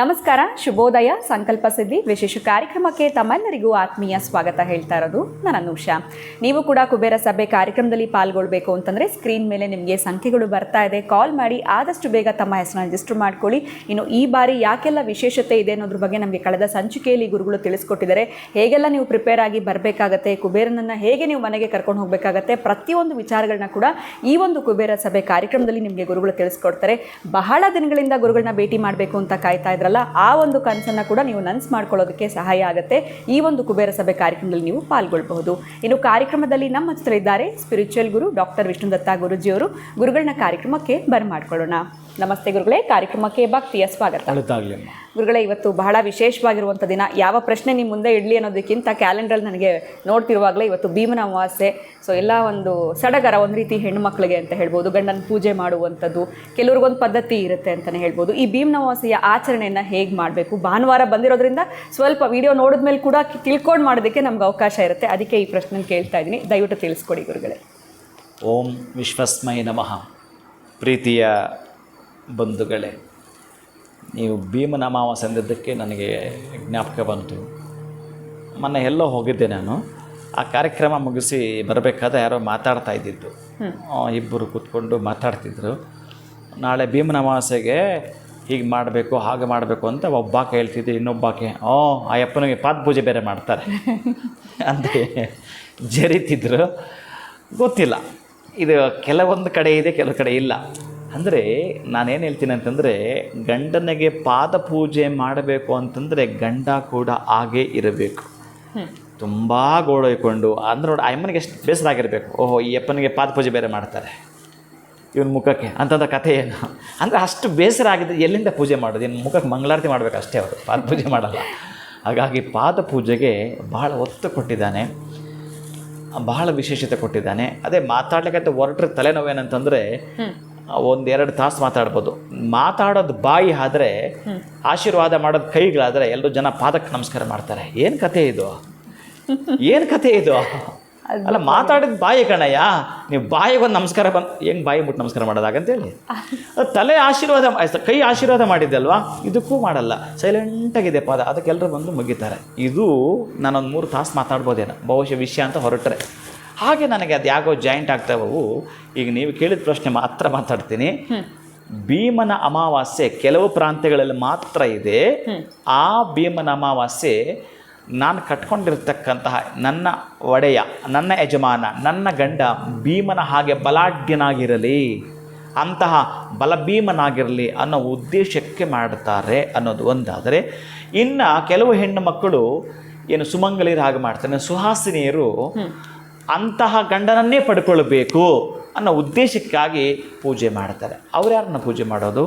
ನಮಸ್ಕಾರ, ಶುಭೋದಯ, ಸಂಕಲ್ಪ ಸಿದ್ಧಿ ವಿಶೇಷ ಕಾರ್ಯಕ್ರಮಕ್ಕೆ ತಮ್ಮೆಲ್ಲರಿಗೂ ಆತ್ಮೀಯ ಸ್ವಾಗತ ಹೇಳ್ತಾ ಇರೋದು ನಾನು ಅನುಷಾ. ನೀವು ಕೂಡ ಕುಬೇರ ಸಭೆ ಕಾರ್ಯಕ್ರಮದಲ್ಲಿ ಪಾಲ್ಗೊಳ್ಬೇಕು ಅಂತಂದರೆ ಸ್ಕ್ರೀನ್ ಮೇಲೆ ನಿಮಗೆ ಸಂಖ್ಯೆಗಳು ಬರ್ತಾ ಇದೆ, ಕಾಲ್ ಮಾಡಿ ಆದಷ್ಟು ಬೇಗ ತಮ್ಮ ಹೆಸರನ್ನ ರಿಜಿಸ್ಟರ್ ಮಾಡ್ಕೊಳ್ಳಿ. ಇನ್ನು ಈ ಬಾರಿ ಯಾಕೆಲ್ಲ ವಿಶೇಷತೆ ಇದೆ ಅನ್ನೋದ್ರ ಬಗ್ಗೆ ನಮಗೆ ಕಳೆದ ಸಂಚಿಕೆಯಲ್ಲಿ ಗುರುಗಳು ತಿಳಿಸ್ಕೊಟ್ಟಿದ್ದಾರೆ. ಹೇಗೆಲ್ಲ ನೀವು ಪ್ರಿಪೇರ್ ಆಗಿ ಬರಬೇಕಾಗತ್ತೆ, ಕುಬೇರನನ್ನು ಹೇಗೆ ನೀವು ಮನೆಗೆ ಕರ್ಕೊಂಡು ಹೋಗಬೇಕಾಗತ್ತೆ, ಪ್ರತಿಯೊಂದು ವಿಚಾರಗಳನ್ನ ಕೂಡ ಈ ಒಂದು ಕುಬೇರ ಸಭೆ ಕಾರ್ಯಕ್ರಮದಲ್ಲಿ ನಿಮಗೆ ಗುರುಗಳು ತಿಳಿಸ್ಕೊಡ್ತಾರೆ. ಬಹಳ ದಿನಗಳಿಂದ ಗುರುಗಳನ್ನ ಭೇಟಿ ಮಾಡಬೇಕು ಅಂತ ಕಾಯ್ತಾ ಇದ್ರಲ್ಲ, ಆ ಒಂದು ಕನಸನ್ನು ಕೂಡ ನೀವು ನನಸು ಮಾಡ್ಕೊಳ್ಳೋದಕ್ಕೆ ಸಹಾಯ ಆಗುತ್ತೆ. ಈ ಒಂದು ಕುಬೇರ ಸಭೆ ಕಾರ್ಯಕ್ರಮದಲ್ಲಿ ನೀವು ಪಾಲ್ಗೊಳ್ಳಬಹುದು. ಇನ್ನು ಕಾರ್ಯಕ್ರಮದಲ್ಲಿ ನಮ್ಮ ಜೊತೆಲಿದ್ದಾರೆ ಸ್ಪಿರಿಚುವಲ್ ಗುರು ಡಾಕ್ಟರ್ ವಿಷ್ಣುದತ್ತ ಗುರುಜಿಯವರು. ಗುರುಗಳನ್ನ ಕಾರ್ಯಕ್ರಮಕ್ಕೆ ಬರ್ಮಾಡ್ಕೊಳ್ಳೋಣ. ನಮಸ್ತೆ ಗುರುಗಳೇ, ಕಾರ್ಯಕ್ರಮಕ್ಕೆ ಭಕ್ತಿಯ ಸ್ವಾಗತ. ಗುರುಗಳೇ, ಇವತ್ತು ಬಹಳ ವಿಶೇಷವಾಗಿರುವಂಥ ದಿನ. ಯಾವ ಪ್ರಶ್ನೆ ನಿಮ್ಮ ಮುಂದೆ ಇಡಲಿ ಅನ್ನೋದಕ್ಕಿಂತ ಕ್ಯಾಲೆಂಡ್ರಲ್ಲಿ ನನಗೆ ನೋಡ್ತಿರುವಾಗಲೇ ಇವತ್ತು ಭೀಮನ ಅಮಾವಾಸ್ಯೆ. ಸೊ ಎಲ್ಲ ಒಂದು ಸಡಗರ, ಒಂದು ರೀತಿ ಹೆಣ್ಣು ಮಕ್ಕಳಿಗೆ ಅಂತ ಹೇಳ್ಬೋದು, ಗಂಡನ ಪೂಜೆ ಮಾಡುವಂಥದ್ದು, ಕೆಲವ್ರಿಗೊಂದು ಪದ್ಧತಿ ಇರುತ್ತೆ ಅಂತಲೇ ಹೇಳ್ಬೋದು. ಈ ಭೀಮನ ಅಮಾವಾಸ್ಯೆಯ ಆಚರಣೆಯನ್ನು ಹೇಗೆ ಮಾಡಬೇಕು? ಭಾನುವಾರ ಬಂದಿರೋದ್ರಿಂದ ಸ್ವಲ್ಪ ವಿಡಿಯೋ ನೋಡಿದ್ಮೇಲೆ ಕೂಡ ತಿಳ್ಕೊಂಡು ಮಾಡೋದಕ್ಕೆ ನಮ್ಗೆ ಅವಕಾಶ ಇರುತ್ತೆ. ಅದಕ್ಕೆ ಈ ಪ್ರಶ್ನೆ ಕೇಳ್ತಾ ಇದ್ದೀನಿ, ದಯವಿಟ್ಟು ತಿಳಿಸ್ಕೊಡಿ ಗುರುಗಳೇ. ಓಂ ವಿಶ್ವಸ್ಮೈ ನಮಃ. ಪ್ರೀತಿಯ ಬಂಧುಗಳೇ, ನೀವು ಭೀಮನ ಅಮಾವಾಸ್ಯೆ ಅಂದಿದ್ದಕ್ಕೆ ನನಗೆ ಜ್ಞಾಪಕ ಬಂತು. ಮೊನ್ನೆ ಎಲ್ಲೋ ಹೋಗಿದ್ದೆ ನಾನು. ಆ ಕಾರ್ಯಕ್ರಮ ಮುಗಿಸಿ ಬರಬೇಕಾದ್ರೆ ಯಾರೋ ಮಾತಾಡ್ತಾ ಇದ್ದಿದ್ದು, ಇಬ್ಬರು ಕೂತ್ಕೊಂಡು ಮಾತಾಡ್ತಿದ್ರು. ನಾಳೆ ಭೀಮನ ಅಮಾವಾಸ್ಯೆಗೆ ಹೀಗೆ ಮಾಡಬೇಕು, ಹಾಗೆ ಮಾಡಬೇಕು ಅಂತ ಒಬ್ಬಾಕೆ ಹೇಳ್ತಿದ್ದೆ, ಇನ್ನೊಬ್ಬಾಕೆ ಆ ಅಯ್ಯಪ್ಪನಿಗೆ ಪಾದ ಪೂಜೆ ಬೇರೆ ಮಾಡ್ತಾರೆ ಅಂತ ಜರಿತಿದ್ರು. ಗೊತ್ತಿಲ್ಲ, ಇದು ಕೆಲವೊಂದು ಕಡೆ ಇದೆ, ಕೆಲವು ಕಡೆ ಇಲ್ಲ. ಅಂದರೆ ನಾನೇನು ಹೇಳ್ತೀನಿ ಅಂತಂದರೆ, ಗಂಡನಿಗೆ ಪಾದ ಪೂಜೆ ಮಾಡಬೇಕು ಅಂತಂದರೆ ಗಂಡ ಕೂಡ ಹಾಗೇ ಇರಬೇಕು. ತುಂಬ ಗೋಳೊಯ್ಕೊಂಡು ಅಂದ್ರೆ ನೋಡಿ, ಅಮ್ಮನಿಗೆ ಎಷ್ಟು ಬೇಸರ ಆಗಿರಬೇಕು. ಓಹೋ, ಈ ಅಪ್ಪನಿಗೆ ಪಾದ ಪೂಜೆ ಬೇರೆ ಮಾಡ್ತಾರೆ ಇವನ ಮುಖಕ್ಕೆ ಅಂತಂದ ಕಥೆ ಏನು ಅಂದರೆ, ಅಷ್ಟು ಬೇಸರ ಆಗಿದ್ದು ಎಲ್ಲಿಂದ ಪೂಜೆ ಮಾಡೋದು? ಇನ್ನು ಮುಖಕ್ಕೆ ಮಂಗಳಾರತಿ ಮಾಡಬೇಕು ಅಷ್ಟೇ, ಅವರು ಪಾದ ಪೂಜೆ ಮಾಡಲ್ಲ. ಹಾಗಾಗಿ ಪಾದ ಪೂಜೆಗೆ ಬಹಳ ಒತ್ತು ಕೊಟ್ಟಿದ್ದಾನೆ, ಬಹಳ ವಿಶೇಷತೆ ಕೊಟ್ಟಿದ್ದಾನೆ. ಅದೇ ಮಾತಾಡ್ಲಿಕ್ಕೆ ಹೊರಟ್ರೆ ತಲೆನೋವೇನಂತಂದರೆ, 1-2 ತಾಸು ಮಾತಾಡ್ಬೋದು. ಮಾತಾಡೋದು ಬಾಯಿ ಆದರೆ, ಆಶೀರ್ವಾದ ಮಾಡೋದು ಕೈಗಳಾದರೆ ಎಲ್ಲರೂ ಜನ ಪಾದಕ್ಕೆ ನಮಸ್ಕಾರ ಮಾಡ್ತಾರೆ. ಏನು ಕಥೆ ಇದು, ಏನು ಕಥೆ ಇದು? ಅಲ್ಲ, ಮಾತಾಡಿದ ಬಾಯಿ ಕಣಯ್ಯ, ನೀವು ಬಾಯಿಗೆ ಒಂದು ನಮಸ್ಕಾರ ಹೆಂಗೆ ಬಾಯಿ ಮುಟ್ಟು ನಮಸ್ಕಾರ ಮಾಡೋದಾಗಂತೇಳಿ, ತಲೆ ಆಶೀರ್ವಾದ, ಕೈ ಆಶೀರ್ವಾದ ಮಾಡಿದ್ದಲ್ವಾ, ಇದಕ್ಕೂ ಮಾಡಲ್ಲ, ಸೈಲೆಂಟಾಗಿದೆ ಪಾದ, ಅದಕ್ಕೆಲ್ಲರೂ ಬಂದು ಮುಗಿತಾರೆ. ಇದು ನಾನೊಂದು 3 ತಾಸು ಮಾತಾಡ್ಬೋದೇನೋ ಬಹುಶಃ ವಿಷಯ ಅಂತ ಹೊರಟ್ರೆ. ಹಾಗೆ ನನಗೆ ಅದು ಯಾಕೋ ಜಾಯಿಂಟ್ ಆಗ್ತಾವವು. ಈಗ ನೀವು ಕೇಳಿದ ಪ್ರಶ್ನೆ ಮಾತ್ರ ಮಾತಾಡ್ತೀನಿ. ಭೀಮನ ಅಮಾವಾಸ್ಯೆ ಕೆಲವು ಪ್ರಾಂತ್ಯಗಳಲ್ಲಿ ಮಾತ್ರ ಇದೆ. ಆ ಭೀಮನ ಅಮಾವಾಸ್ಯೆ ನಾನು ಕಟ್ಕೊಂಡಿರ್ತಕ್ಕಂತಹ ನನ್ನ ಒಡೆಯ, ನನ್ನ ಯಜಮಾನ, ನನ್ನ ಗಂಡ ಭೀಮನ ಹಾಗೆ ಬಲಾಢ್ಯನಾಗಿರಲಿ, ಅಂತಹ ಬಲಭೀಮನಾಗಿರಲಿ ಅನ್ನೋ ಉದ್ದೇಶಕ್ಕೆ ಮಾಡ್ತಾರೆ ಅನ್ನೋದು ಒಂದಾದರೆ, ಇನ್ನು ಕೆಲವು ಹೆಣ್ಣು ಮಕ್ಕಳು ಏನು ಸುಮಂಗಲಿಯರು ಹಾಗೆ ಮಾಡ್ತಾರೆ, ಸುಹಾಸಿನಿಯರು ಅಂತಹ ಗಂಡನನ್ನೇ ಪಡ್ಕೊಳ್ಬೇಕು ಅನ್ನೋ ಉದ್ದೇಶಕ್ಕಾಗಿ ಪೂಜೆ ಮಾಡ್ತಾರೆ. ಅವ್ರು ಯಾರನ್ನ ಪೂಜೆ ಮಾಡೋದು?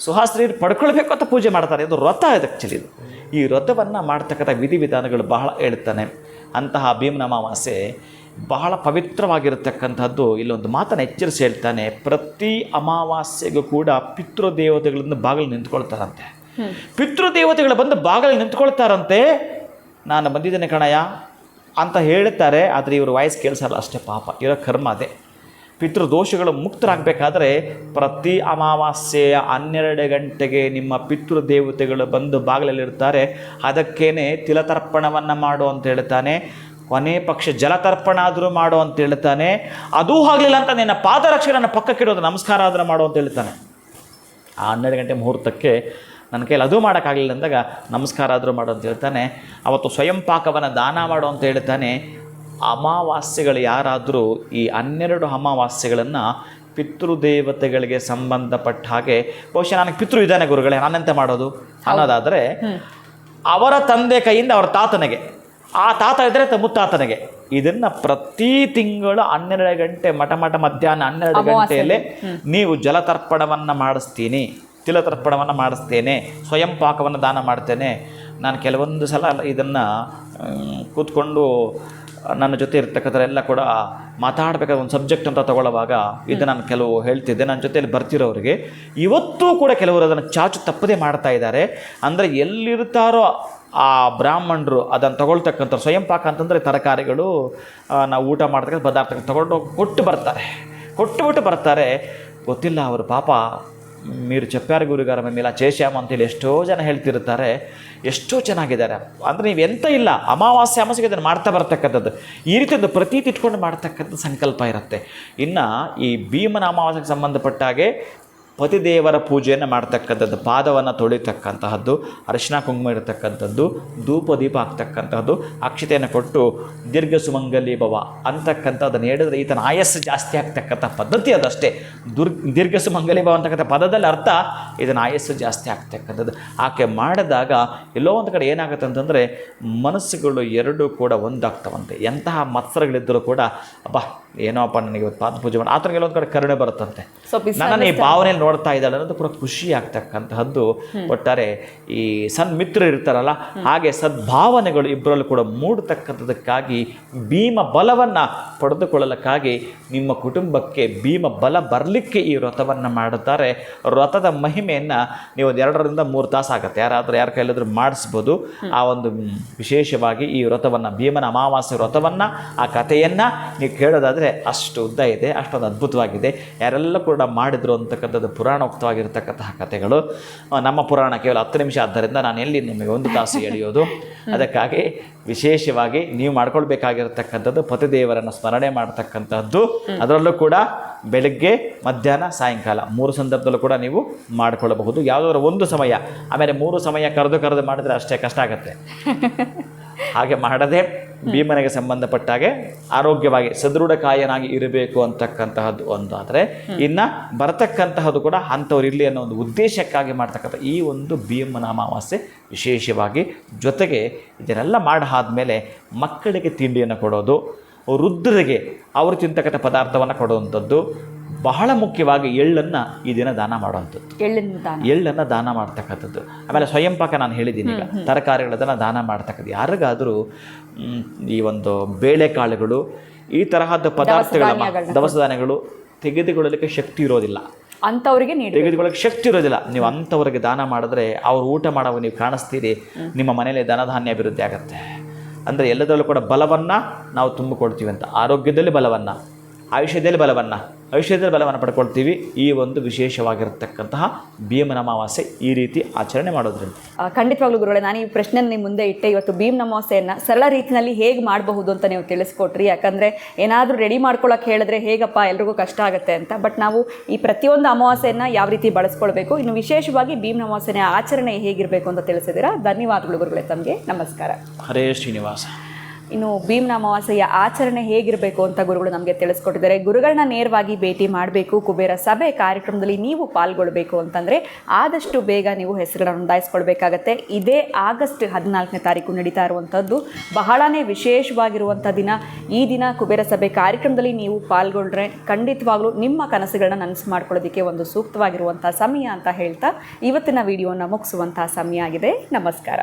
ಸುಹಾಸ್ತ್ರೀಯರು ಪಡ್ಕೊಳ್ಬೇಕು ಅಂತ ಪೂಜೆ ಮಾಡ್ತಾರೆ. ಇದು ವ್ರತ, ಇದು ಆ್ಯಕ್ಚುಲಿ. ಈ ವ್ರತವನ್ನು ಮಾಡ್ತಕ್ಕಂಥ ವಿಧಿವಿಧಾನಗಳು ಬಹಳ ಹೇಳ್ತಾನೆ. ಅಂತಹ ಭೀಮನ ಅಮಾವಾಸ್ಯೆ ಬಹಳ ಪವಿತ್ರವಾಗಿರತಕ್ಕಂಥದ್ದು. ಇಲ್ಲೊಂದು ಮಾತನ್ನು ಎಚ್ಚರಿಸಿ ಹೇಳ್ತಾನೆ, ಪ್ರತಿ ಅಮಾವಾಸ್ಯೆಗೂ ಕೂಡ ಪಿತೃದೇವತೆಗಳಿಂದ ಬಾಗಿಲು ನಿಂತ್ಕೊಳ್ತಾರಂತೆ. ಪಿತೃದೇವತೆಗಳು ಬಂದು ಬಾಗಿಲು ನಿಂತ್ಕೊಳ್ತಾರಂತೆ. ನಾನು ಬಂದಿದ್ದೇನೆ ಕಣಯ್ಯ ಅಂತ ಹೇಳ್ತಾರೆ. ಆದರೆ ಇವರು ವಾಯ್ಸ್ ಕೇಳಿಸಲ್ಲ ಅಷ್ಟೇ, ಪಾಪ ಇರೋ ಕರ್ಮ ಅದೇ. ಪಿತೃದೋಷಗಳು ಮುಕ್ತರಾಗಬೇಕಾದ್ರೆ ಪ್ರತಿ ಅಮಾವಾಸ್ಯೆಯ 12 ಗಂಟೆಗೆ ನಿಮ್ಮ ಪಿತೃದೇವತೆಗಳು ಬಂದು ಬಾಗಿಲಲ್ಲಿರ್ತಾರೆ. ಅದಕ್ಕೇನೆ ತಿಲತರ್ಪಣವನ್ನು ಮಾಡು ಅಂತ ಹೇಳ್ತಾನೆ. ಕೊನೆ ಪಕ್ಷ ಜಲತರ್ಪಣ ಆದರೂ ಮಾಡು ಅಂತ ಹೇಳ್ತಾನೆ. ಅದೂ ಆಗಲಿಲ್ಲ ಅಂತ ನಿನ್ನ ಪಾದರಕ್ಷೆ ನನ್ನ ಪಕ್ಕಕ್ಕಿಡೋದು, ನಮಸ್ಕಾರ ಆದರೂ ಮಾಡು ಅಂತ ಹೇಳ್ತಾನೆ. ಆ 12 ಗಂಟೆ ಮುಹೂರ್ತಕ್ಕೆ ನನ್ನ ಕೈಯಲ್ಲಿ ಅದೂ ಮಾಡೋಕ್ಕಾಗಲಿಲ್ಲ ಅಂದಾಗ ನಮಸ್ಕಾರ ಆದರೂ ಮಾಡು ಅಂತ ಹೇಳ್ತಾನೆ. ಅವತ್ತು ಸ್ವಯಂ ಪಾಕವನ್ನು ದಾನ ಮಾಡು ಅಂತ ಹೇಳ್ತಾನೆ. ಅಮಾವಾಸ್ಯೆಗಳು ಯಾರಾದರೂ ಈ 12 ಅಮಾವಾಸ್ಯೆಗಳನ್ನು ಪಿತೃದೇವತೆಗಳಿಗೆ ಸಂಬಂಧಪಟ್ಟ ಹಾಗೆ, ಬಹುಶಃ ನನಗೆ ಪಿತೃ ಇದ್ದಾನೆ ಗುರುಗಳೇ, ನಾನೆಂತ ಮಾಡೋದು ಅನ್ನೋದಾದರೆ, ಅವರ ತಂದೆ ಕೈಯಿಂದ ಅವರ ತಾತನಿಗೆ, ಆ ತಾತ ಇದ್ದರೆ ಮುತ್ತಾತನಿಗೆ, ಇದನ್ನು ಪ್ರತಿ ತಿಂಗಳು 12 ಗಂಟೆ ಮಠ ಮಧ್ಯಾಹ್ನ 12 ಗಂಟೆಯಲ್ಲೇ ನೀವು ಜಲತರ್ಪಣವನ್ನು ಮಾಡಿಸ್ತೀನಿ, ತಿಲತರ್ಪಣವನ್ನು ಮಾಡಿಸ್ತೇನೆ, ಸ್ವಯಂ ಪಾಕವನ್ನು ದಾನ ಮಾಡ್ತೇನೆ. ನಾನು ಕೆಲವೊಂದು ಸಲ ಇದನ್ನು ಕೂತ್ಕೊಂಡು ನನ್ನ ಜೊತೆ ಇರ್ತಕ್ಕಂಥವರೆಲ್ಲ ಕೂಡ ಮಾತಾಡಬೇಕಾದ ಒಂದು ಸಬ್ಜೆಕ್ಟ್ ಅಂತ ತಗೊಳ್ಳುವಾಗ ಇದು ನಾನು ಕೆಲವು ಹೇಳ್ತಿದ್ದೆ. ನನ್ನ ಜೊತೆಯಲ್ಲಿ ಬರ್ತಿರೋರಿಗೆ ಇವತ್ತೂ ಕೂಡ ಕೆಲವರು ಅದನ್ನು ಚಾಚು ತಪ್ಪದೇ ಮಾಡ್ತಾ ಇದ್ದಾರೆ. ಅಂದರೆ ಎಲ್ಲಿರ್ತಾರೋ ಆ ಬ್ರಾಹ್ಮಣರು ಅದನ್ನು ತಗೊಳ್ತಕ್ಕಂಥ ಸ್ವಯಂ ಪಾಕ ಅಂತಂದರೆ ತರಕಾರಿಗಳು, ನಾವು ಊಟ ಮಾಡ್ತಕ್ಕಂಥ ಪದಾರ್ಥಗಳು ತಗೊಂಡು ಕೊಟ್ಟು ಬರ್ತಾರೆ. ಗೊತ್ತಿಲ್ಲ ಅವರು ಪಾಪ మీరు చెప్పಾరు ಗುರುಗಾರ ಮೇಲೆ చేశాము ಅಂತೇಳಿ ಎಷ್ಟೋ ಜನ ಹೇಳ್ತಿರ್ತಾರೆ. ಎಷ್ಟೋ ಚೆನ್ನಾಗಿದ್ದಾರೆ. ಅಂದರೆ ನೀವು ಎಂತ ಇಲ್ಲ, ಅಮಾವಾಸ್ಯೆ ಇದನ್ನು ಮಾಡ್ತಾ ಬರ್ತಕ್ಕಂಥದ್ದು, ಈ ರೀತಿ ಒಂದು ಪ್ರತೀತಿ ಇಟ್ಕೊಂಡು ಮಾಡ್ತಕ್ಕಂಥ ಸಂಕಲ್ಪ ಇರುತ್ತೆ. ಇನ್ನು ಈ ಭೀಮನ ಅಮಾವಾಸ್ಯೆಗೆ ಸಂಬಂಧಪಟ್ಟ ಹಾಗೆ ಪತಿದೇವರ ಪೂಜೆಯನ್ನು ಮಾಡ್ತಕ್ಕಂಥದ್ದು, ಪಾದವನ್ನು ತೊಳಿತಕ್ಕಂತಹದ್ದು, ಅರಿಶಿನ ಕುಂಕುಮ ಇರತಕ್ಕಂಥದ್ದು, ಧೂಪ ದೀಪ ಹಾಕ್ತಕ್ಕಂಥದ್ದು, ಅಕ್ಷತೆಯನ್ನು ಕೊಟ್ಟು ದೀರ್ಘ ಸುಮಂಗಲಿ ಭವ ಅಂತಕ್ಕಂಥದ್ದನ್ನು ಹೇಳಿದ್ರೆ ಈತನ ಆಯಸ್ಸು ಜಾಸ್ತಿ ಆಗ್ತಕ್ಕಂಥ ಪದ್ಧತಿ ಅದಷ್ಟೇ. ದೀರ್ಘ ಸುಮಂಗಲಿ ಭವ ಅಂತಕ್ಕಂಥ ಪದದಲ್ಲಿ ಅರ್ಥ ಇದನ್ನು ಆಯಸ್ಸು ಜಾಸ್ತಿ ಆಗ್ತಕ್ಕಂಥದ್ದು. ಆಕೆ ಮಾಡಿದಾಗ ಎಲ್ಲೋ ಒಂದು ಕಡೆ ಏನಾಗುತ್ತೆ ಅಂತಂದರೆ ಮನಸ್ಸುಗಳು ಎರಡೂ ಕೂಡ ಒಂದಾಗ್ತವಂತೆ. ಎಂತಹ ಮತ್ಸರಗಳಿದ್ದರೂ ಕೂಡ ಅಬ್ಬಾ ಏನೋಪ್ಪ ನನಗೆ ಇವತ್ತು ಪಾದ ಪೂಜೆ ಮಾಡಿ ಆ ಥರ ಕೆಲವೊಂದು ಕಡೆ ಕರುಣೆ ಬರುತ್ತಂತೆ. ನನ್ನನ್ನು ಈ ಭಾವನೆಯಲ್ಲಿ ನೋಡ್ತಾ ಇದ್ದಾಳೆ ಅನ್ನೋದು ಕೂಡ ಖುಷಿ ಆಗ್ತಕ್ಕಂತಹದ್ದು. ಒಟ್ಟಾರೆ ಈ ಸನ್ಮಿತ್ರರು ಇರ್ತಾರಲ್ಲ, ಹಾಗೆ ಸದ್ಭಾವನೆಗಳು ಇಬ್ಬರಲ್ಲೂ ಕೂಡ ಮೂಡತಕ್ಕಂಥದಕ್ಕಾಗಿ ಭೀಮ ಬಲವನ್ನು ಪಡೆದುಕೊಳ್ಳಲಿಕ್ಕಾಗಿ ನಿಮ್ಮ ಕುಟುಂಬಕ್ಕೆ ಭೀಮ ಬಲ ಬರಲಿಕ್ಕೆ ಈ ವ್ರತವನ್ನು ಮಾಡುತ್ತಾರೆ. ವ್ರತದ ಮಹಿಮೆಯನ್ನು ನೀವು 2ರಿಂದ 3 ತಾಸು ಆಗುತ್ತೆ. ಯಾರ ಕೈಲಾದರೂ ಮಾಡಿಸ್ಬೋದು. ಆ ಒಂದು ವಿಶೇಷವಾಗಿ ಈ ವ್ರತವನ್ನು, ಭೀಮನ ಅಮಾವಾಸ್ಯೆ ವ್ರತವನ್ನು, ಆ ಕಥೆಯನ್ನು ನೀವು ಕೇಳೋದಾದರೆ ಅಷ್ಟು ಉದ್ದ ಇದೆ, ಅಷ್ಟೊಂದು ಅದ್ಭುತವಾಗಿದೆ. ಯಾರೆಲ್ಲ ಕೂಡ ಮಾಡಿದ್ರು ಅಂತಕ್ಕಂಥದ್ದು ಪುರಾಣೋಕ್ತವಾಗಿರ್ತಕ್ಕಂತಹ ಕಥೆಗಳು. ನಮ್ಮ ಪುರಾಣ ಕೇವಲ 10 ನಿಮಿಷ ಆದ್ದರಿಂದ ನಾನು ಎಲ್ಲಿ ನಿಮಗೆ 1 ತಾಸು ಎಳೆಯೋದು. ಅದಕ್ಕಾಗಿ ವಿಶೇಷವಾಗಿ ನೀವು ಮಾಡ್ಕೊಳ್ಬೇಕಾಗಿರ್ತಕ್ಕಂಥದ್ದು ಪತಿದೇವರನ್ನು ಸ್ಮರಣೆ ಮಾಡ್ತಕ್ಕಂಥದ್ದು. ಅದರಲ್ಲೂ ಕೂಡ ಬೆಳಗ್ಗೆ, ಮಧ್ಯಾಹ್ನ, ಸಾಯಂಕಾಲ 3 ಸಂದರ್ಭದಲ್ಲೂ ಕೂಡ ನೀವು ಮಾಡಿಕೊಳ್ಳಬಹುದು. ಯಾವುದಾದ್ರು ಒಂದು ಸಮಯ, ಆಮೇಲೆ 3 ಸಮಯ ಕರೆದು ಮಾಡಿದ್ರೆ ಅಷ್ಟೇ ಕಷ್ಟ ಆಗುತ್ತೆ. ಹಾಗೆ ಮಾಡದೆ ಭೀಮನಿಗೆ ಸಂಬಂಧಪಟ್ಟಾಗೆ ಆರೋಗ್ಯವಾಗಿ ಸದೃಢ ಕಾಯನಾಗಿ ಇರಬೇಕು ಅಂತಕ್ಕಂತಹದ್ದು ಒಂದಾದರೆ, ಇನ್ನು ಬರತಕ್ಕಂತಹದ್ದು ಕೂಡ ಅಂಥವ್ರು ಇರಲಿ ಅನ್ನೋ ಒಂದು ಉದ್ದೇಶಕ್ಕಾಗಿ ಮಾಡ್ತಕ್ಕಂಥ ಈ ಒಂದು ಭೀಮನ ಅಮಾವಾಸ್ಯೆ ವಿಶೇಷವಾಗಿ. ಜೊತೆಗೆ ಇದನ್ನೆಲ್ಲ ಮಾಡಿ ಆದಮೇಲೆ ಮಕ್ಕಳಿಗೆ ತಿಂಡಿಯನ್ನು ಕೊಡೋದು, ವೃದ್ಧರಿಗೆ ಅವರು ತಿಂತಕ್ಕಂಥ ಪದಾರ್ಥವನ್ನು ಕೊಡುವಂಥದ್ದು, ಬಹಳ ಮುಖ್ಯವಾಗಿ ಎಳ್ಳನ್ನು ಈ ದಿನ ದಾನ ಮಾಡುವಂಥದ್ದು. ಎಳ್ಳನ್ನು ದಾನ ಮಾಡ್ತಕ್ಕಂಥದ್ದು. ಆಮೇಲೆ ಸ್ವಯಂ ಪಾಕ ನಾನು ಹೇಳಿದ್ದೀನಿ, ಈಗ ತರಕಾರಿಗಳದನ್ನು ದಾನ ಮಾಡ್ತಕ್ಕಂಥದ್ದು. ಯಾರಿಗಾದರೂ ಈ ಒಂದು ಬೇಳೆಕಾಳುಗಳು, ಈ ತರಹದ ಪದಾರ್ಥಗಳನ್ನ, ದವಸ ಧಾನ್ಯಗಳು ತೆಗೆದುಕೊಳ್ಳಲಿಕ್ಕೆ ಶಕ್ತಿ ಇರೋದಿಲ್ಲ, ಅಂಥವರಿಗೆ ತೆಗೆದುಕೊಳ್ಳಕ್ಕೆ ಶಕ್ತಿ ಇರೋದಿಲ್ಲ. ನೀವು ಅಂಥವ್ರಿಗೆ ದಾನ ಮಾಡಿದ್ರೆ ಅವ್ರು ಊಟ ಮಾಡುವಾಗ ನೀವು ಕಾಣಿಸ್ತೀರಿ, ನಿಮ್ಮ ಮನೆಯಲ್ಲಿ ಧನಧಾನ್ಯ ಅಭಿವೃದ್ಧಿ ಆಗುತ್ತೆ. ಅಂದರೆ ಎಲ್ಲದರಲ್ಲೂ ಕೂಡ ಬಲವನ್ನು ನಾವು ತುಂಬಿಕೊಡ್ತೀವಿ ಅಂತ. ಆರೋಗ್ಯದಲ್ಲಿ ಬಲವನ್ನು, ಆಯುಷ್ಯದಲ್ಲಿ ಬಲವನ್ನು ಪಡ್ಕೊಳ್ತೀವಿ. ಈ ಒಂದು ವಿಶೇಷವಾಗಿರತಕ್ಕಂತಹ ಭೀಮನ ಅಮಾವಾಸ್ಯೆ ಈ ರೀತಿ ಆಚರಣೆ ಮಾಡೋದ್ರಿಂದ. ಖಂಡಿತವಾಗ್ಲೂ ಗುರುಗಳೇ, ನಾನು ಈ ಪ್ರಶ್ನೆ ನಿಮ್ಮ ಮುಂದೆ ಇಟ್ಟೆ. ಇವತ್ತು ಭೀಮನ ಅಮಾವಾಸ್ಯೆಯನ್ನು ಸರಳ ರೀತಿಯಲ್ಲಿ ಹೇಗೆ ಮಾಡಬಹುದು ಅಂತ ನೀವು ತಿಳಿಸ್ಕೊಟ್ರಿ. ಯಾಕಂದರೆ ಏನಾದರೂ ರೆಡಿ ಮಾಡ್ಕೊಳ್ಳೋಕೆ ಹೇಳಿದ್ರೆ ಹೇಗಪ್ಪ ಎಲ್ರಿಗೂ ಕಷ್ಟ ಆಗುತ್ತೆ ಅಂತ. ಬಟ್ ನಾವು ಈ ಪ್ರತಿಯೊಂದು ಅಮಾವಾಸ್ಯೆಯನ್ನು ಯಾವ ರೀತಿ ಬಳಸ್ಕೊಳ್ಬೇಕು, ಇನ್ನು ವಿಶೇಷವಾಗಿ ಭೀಮನ ಅಮಾವಾಸ್ಯೆಯ ಆಚರಣೆ ಹೇಗಿರಬೇಕು ಅಂತ ತಿಳಿಸಿದ್ದೀರಾ. ಧನ್ಯವಾದಗಳು ಗುರುಗಳೇ, ತಮಗೆ ನಮಸ್ಕಾರ. ಹರೇ ಶ್ರೀನಿವಾಸ. ಇನ್ನು ಭೀಮನ ಅಮಾವಾಸ್ಯೆಯ ಆಚರಣೆ ಹೇಗಿರಬೇಕು ಅಂತ ಗುರುಗಳು ನಮಗೆ ತಿಳಿಸ್ಕೊಟ್ಟಿದ್ದಾರೆ. ಗುರುಗಳನ್ನ ನೇರವಾಗಿ ಭೇಟಿ ಮಾಡಬೇಕು, ಕುಬೇರ ಸಭೆ ಕಾರ್ಯಕ್ರಮದಲ್ಲಿ ನೀವು ಪಾಲ್ಗೊಳ್ಬೇಕು ಅಂತಂದರೆ ಆದಷ್ಟು ಬೇಗ ನೀವು ಹೆಸರುಗಳನ್ನು ನೋಂದಾಯಿಸ್ಕೊಳ್ಬೇಕಾಗತ್ತೆ. ಇದೇ ಆಗಸ್ಟ್ 14ನೇ ತಾರೀಕು ನಡೀತಾ ಇರುವಂಥದ್ದು ಬಹಳನೇ ವಿಶೇಷವಾಗಿರುವಂಥ ದಿನ. ಈ ದಿನ ಕುಬೇರ ಸಭೆ ಕಾರ್ಯಕ್ರಮದಲ್ಲಿ ನೀವು ಪಾಲ್ಗೊಂಡ್ರೆ ಖಂಡಿತವಾಗ್ಲೂ ನಿಮ್ಮ ಕನಸುಗಳನ್ನ ನನಸು ಮಾಡ್ಕೊಳ್ಳೋದಕ್ಕೆ ಒಂದು ಸೂಕ್ತವಾಗಿರುವಂಥ ಸಮಯ ಅಂತ ಹೇಳ್ತಾ ಇವತ್ತಿನ ವಿಡಿಯೋನ ಮುಗಿಸುವಂಥ ಸಮಯ ಆಗಿದೆ. ನಮಸ್ಕಾರ.